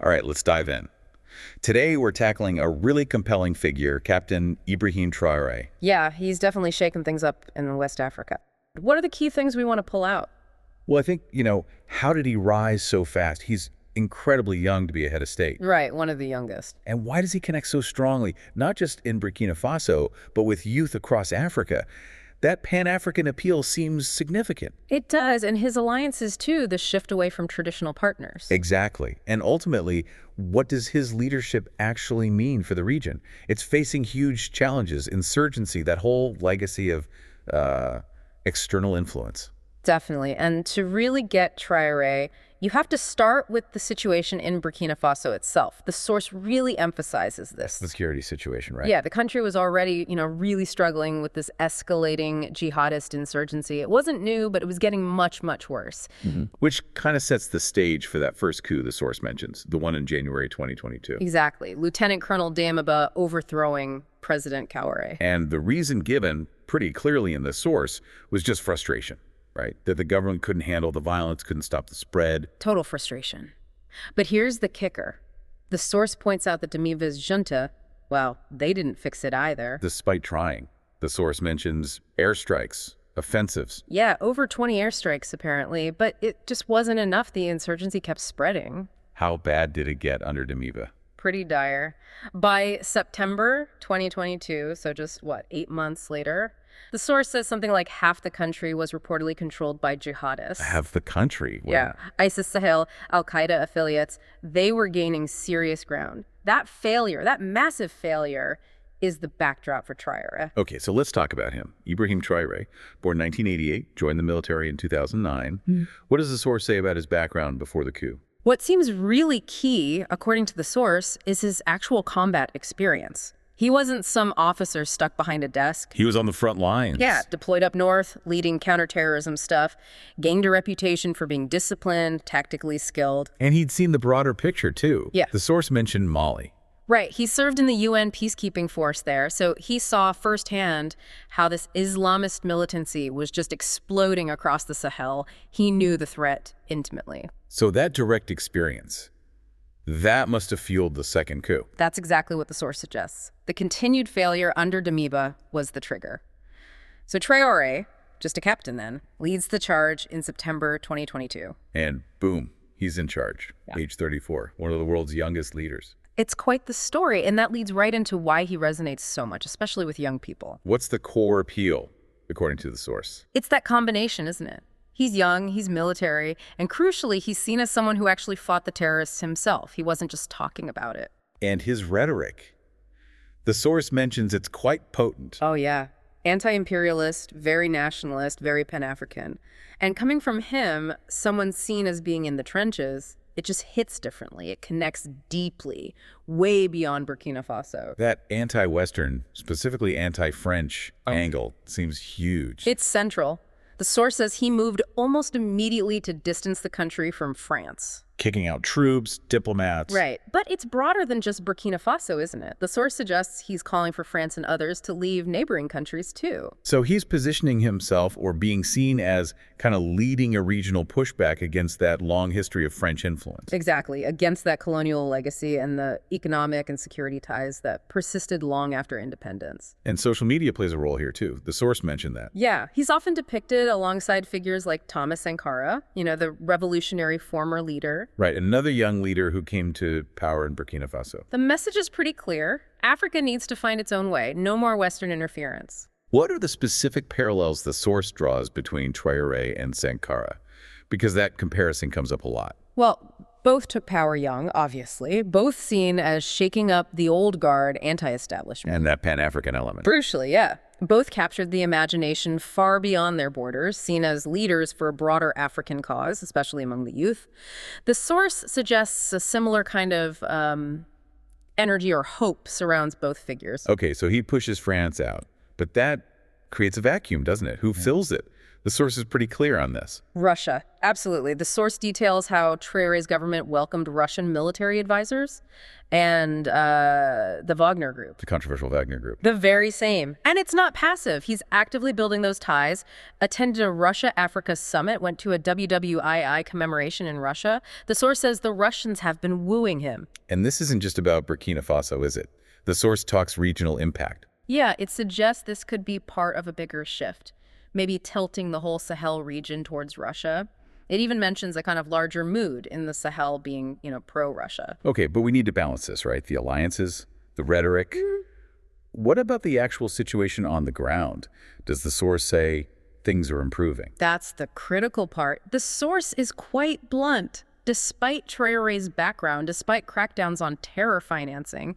All right, let's dive in. Today, we're tackling a really compelling figure, Captain Ibrahim Traoré. Yeah, he's definitely shaken things up in West Africa. What are the key things we want to pull out? Well, I think, how did he rise so fast? He's incredibly young to be a head of state. Right, one of the youngest. And why does he connect so strongly, not just in Burkina Faso, but with youth across Africa? That Pan-African appeal seems significant. It does, and his alliances too, the shift away from traditional partners. Exactly. And ultimately, what does his leadership actually mean for the region? It's facing huge challenges, insurgency, that whole legacy of external influence. Definitely, and to really get Traoré, you have to start with the situation in Burkina Faso itself. The source really emphasizes this. The security situation, right? Yeah, the country was already, really struggling with this escalating jihadist insurgency. It wasn't new, but it was getting much, much worse. Which kind of sets the stage for that first coup the source mentions, the one in January 2022. Exactly. Lieutenant Colonel Damiba overthrowing President Traoré. And the reason given pretty clearly in the source was just frustration. Right? That the government couldn't handle the violence, couldn't stop the spread. Total frustration. But here's the kicker. The source points out that Damiba's junta, well, they didn't fix it either. Despite trying. The source mentions airstrikes, offensives. Yeah, over 20 airstrikes apparently, but it just wasn't enough. The insurgency kept spreading. How bad did it get under Damiba? Pretty dire. By September 2022, so just, 8 months later, the source says something like half the country was reportedly controlled by jihadists. Half the country? Yeah. ISIS Sahel, Al-Qaeda affiliates, they were gaining serious ground. That failure, that massive failure, is the backdrop for Traoré. Okay, so let's talk about him. Ibrahim Traoré, born 1988, joined the military in 2009. What does the source say about his background before the coup? What seems really key, according to the source, is his actual combat experience. He wasn't some officer stuck behind a desk. He was on the front lines. Yeah, deployed up north, leading counterterrorism stuff, gained a reputation for being disciplined, tactically skilled. And he'd seen the broader picture, too. Yeah. The source mentioned Mali. Right, he served in the UN peacekeeping force there, so he saw firsthand how this Islamist militancy was just exploding across the Sahel. He knew the threat intimately. So that direct experience, that must have fueled the second coup. That's exactly what the source suggests. The continued failure under Damiba was the trigger. So Traoré, just a captain then, leads the charge in September 2022. And boom, he's in charge, age 34, one of the world's youngest leaders. It's quite the story, and that leads right into why he resonates so much, especially with young people. What's the core appeal, according to the source? It's that combination, isn't it? He's young, he's military, and crucially, he's seen as someone who actually fought the terrorists himself. He wasn't just talking about it. And his rhetoric. The source mentions it's quite potent. Oh, yeah. Anti-imperialist, very nationalist, very Pan-African. And coming from him, someone seen as being in the trenches, it just hits differently. It connects deeply, way beyond Burkina Faso. That anti-Western, specifically anti-French angle seems huge. It's central. The source says he moved almost immediately to distance the country from France. Kicking out troops, diplomats. Right. But it's broader than just Burkina Faso, isn't it? The source suggests he's calling for France and others to leave neighboring countries, too. So he's positioning himself or being seen as kind of leading a regional pushback against that long history of French influence. Exactly. Against that colonial legacy and the economic and security ties that persisted long after independence. And social media plays a role here, too. The source mentioned that. Yeah. He's often depicted alongside figures like Thomas Sankara, the revolutionary former leader. Right, another young leader who came to power in Burkina Faso. The message is pretty clear. Africa needs to find its own way. No more Western interference. What are the specific parallels the source draws between Traoré and Sankara? Because that comparison comes up a lot. Well, both took power young, obviously. Both seen as shaking up the old guard anti-establishment. And that Pan-African element. Crucially, yeah. Both captured the imagination far beyond their borders, seen as leaders for a broader African cause, especially among the youth. The source suggests a similar kind of energy or hope surrounds both figures. Okay, so he pushes France out, but that creates a vacuum, doesn't it? Who fills it? The source is pretty clear on this. Russia. Absolutely. The source details how Traore's government welcomed Russian military advisors and the Wagner Group. The controversial Wagner Group. The very same. And it's not passive. He's actively building those ties, attended a Russia-Africa summit, went to a WWII commemoration in Russia. The source says the Russians have been wooing him. And this isn't just about Burkina Faso, is it? The source talks regional impact. Yeah, it suggests this could be part of a bigger shift, maybe tilting the whole Sahel region towards Russia. It even mentions a kind of larger mood in the Sahel being, pro-Russia. Okay, but we need to balance this, right? The alliances, the rhetoric. What about the actual situation on the ground? Does the source say things are improving? That's the critical part. The source is quite blunt. Despite Traore's background, despite crackdowns on terror financing,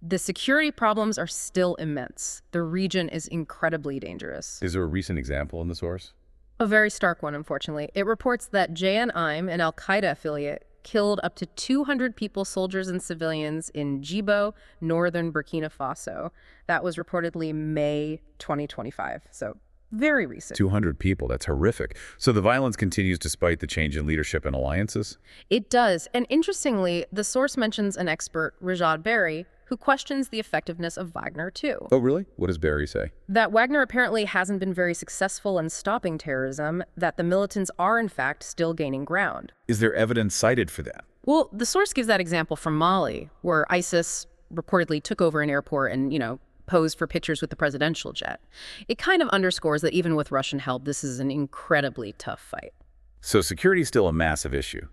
the security problems are still immense. The region is incredibly dangerous. Is there a recent example in the source? A very stark one, unfortunately. It reports that JNIM, an al-Qaeda affiliate, killed up to 200 people, soldiers and civilians, in Djibo, northern Burkina Faso. That was reportedly May 2025, so very recent. 200 people, that's horrific. So the violence continues despite the change in leadership and alliances? It does, and interestingly, the source mentions an expert, Rajad Berry, who questions the effectiveness of Wagner, too. Oh, really? What does Berry say? That Wagner apparently hasn't been very successful in stopping terrorism, that the militants are, in fact, still gaining ground. Is there evidence cited for that? Well, the source gives that example from Mali, where ISIS reportedly took over an airport and, posed for pictures with the presidential jet. It kind of underscores that even with Russian help, this is an incredibly tough fight. So security is still a massive issue.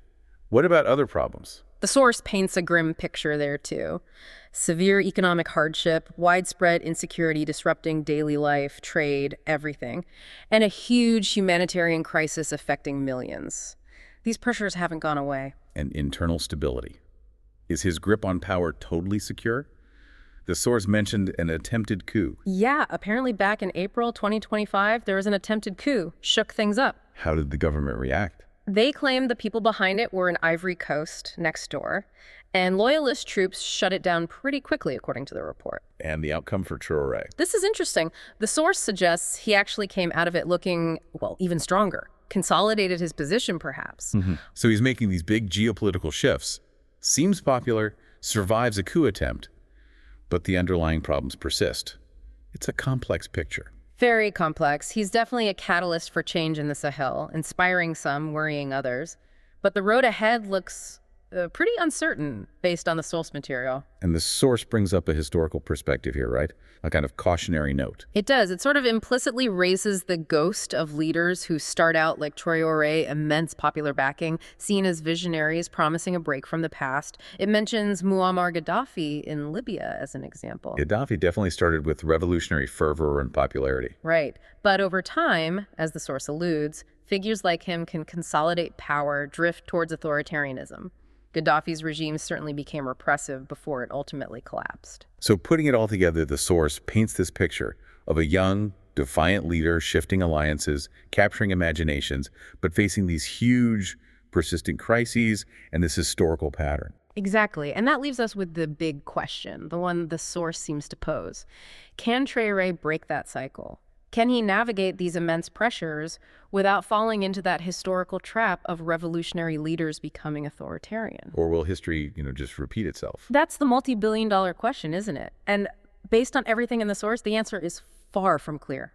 What about other problems? The source paints a grim picture there, too. Severe economic hardship, widespread insecurity disrupting daily life, trade, everything, and a huge humanitarian crisis affecting millions. These pressures haven't gone away. And internal stability. Is his grip on power totally secure? The source mentioned an attempted coup. Yeah, apparently back in April 2025, there was an attempted coup, shook things up. How did the government react? They claimed the people behind it were in Ivory Coast, next door, and loyalist troops shut it down pretty quickly, according to the report. And the outcome for Traore? This is interesting. The source suggests he actually came out of it looking, well, even stronger, consolidated his position, perhaps. So he's making these big geopolitical shifts, seems popular, survives a coup attempt, but the underlying problems persist. It's a complex picture. Very complex. He's definitely a catalyst for change in the Sahel, inspiring some, worrying others. But the road ahead looks pretty uncertain based on the source material. And the source brings up a historical perspective here, right? A kind of cautionary note. It does. It sort of implicitly raises the ghost of leaders who start out like Traore, immense popular backing, seen as visionaries, promising a break from the past. It mentions Muammar Gaddafi in Libya as an example. Gaddafi definitely started with revolutionary fervor and popularity. Right. But over time, as the source alludes, figures like him can consolidate power, drift towards authoritarianism. Gaddafi's regime certainly became repressive before it ultimately collapsed. So putting it all together, the source paints this picture of a young, defiant leader shifting alliances, capturing imaginations, but facing these huge, persistent crises and this historical pattern. Exactly. And that leaves us with the big question, the one the source seems to pose. Can Traore break that cycle? Can he navigate these immense pressures without falling into that historical trap of revolutionary leaders becoming authoritarian? Or will history, just repeat itself? That's the multi-billion-dollar question, isn't it? And based on everything in the source, the answer is far from clear.